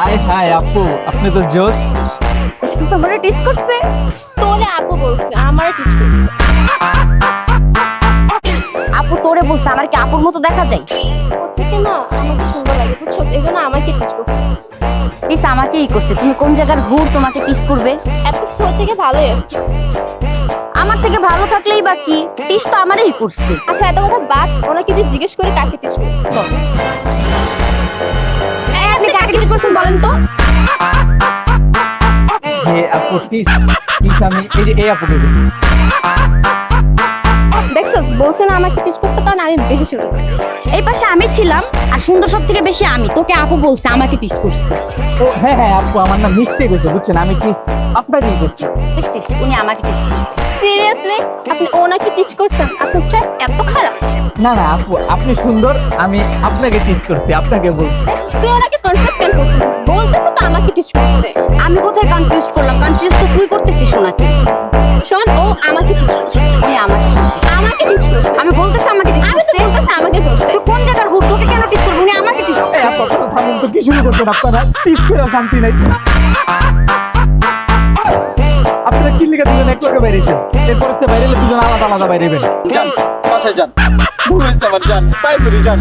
আয় হায় আপু, আপনি তো জোস। দেখছিস আমারে টিস করছে। তোরে আপু বলছে, আমারে টিচ করছে। আপু তোরে বলছে, আমার কি আপুর মতো দেখা যায়? ওর থেকে না আমাকে সুন্দর লাগে, বুঝছো? এই জন্য আমাকে টিচ করছে। টিস আমাকেই করছে। তুমি কোন জায়গার ঘুর তোমাকে টিস করবে? অ্যাটলিস্ট তোর থেকে ভালোই আছে। আমার থেকে ভালো থাকলেই বা কি, টিস তো আমারই করছে। আচ্ছা এত কথা বাদ, ওনাকে যে জিজ্ঞেস করে কাকে টিচ করছে। আপনি কাকে টিস করছেন বলেন তো? হে আপু, টিস টিস আমি এই আপুকে দিছি। দেখছো, বলছে না আমাকে টিচ করতে, কারণ আমি বেশি সুন্দর। এই পাশে আমি ছিলাম, আর সুন্দর সব থেকে বেশি আমি। তোকে আপু বলছে, আমাকে টিস করছে। ও হ্যাঁ হ্যাঁ আপু, আমার না মিস্টেক হয়েছে, বুঝছেন? আমি টিস আপনাকেই করছি। দেখছিস, উনি আমাকে টিস করছে। সিরিয়াসলি আপনি ওনাকে টিচ করছেন? আপনার চয়েস এত খারাপ? না না আপু, আপনি সুন্দর, আমি আপনাকে টিস করছি, আপনাকে বলছি। তুই ওনাকে কনফিউজ কেন করছিস? বলতেছে তো আমাকে টিচ করছে। আমি কোথায় কনফিউজ করলাম? কনফিউজ তো তুই করতেছিস ওনাকে। শোন, ও আমাকে টিচ করছে। উনি আমাকে টিস করছে। আমাকে টিচ করছে। আমি বলতেছি আমাকে টিস আমি তো করছে। বলতেছে আমাকে করছে। তুই কোন জায়গার ঘুর? তোকে কেন টিস করবো? উনি আমাকে টিস করছে। এত কথা থামুন তো, কি শুরু করছেন আপনারা? টিস করে শান্তি নাই। আপনারা কি লিখে দিলেন? একটু আগে বাইরেছেন, এরপর থেকে বাইরে এলে দুজন আলাদা আলাদা বাইরে যান, বাসায় যান। ভুল হয়েছে আমার, যান, পায়ে ধরি, যান।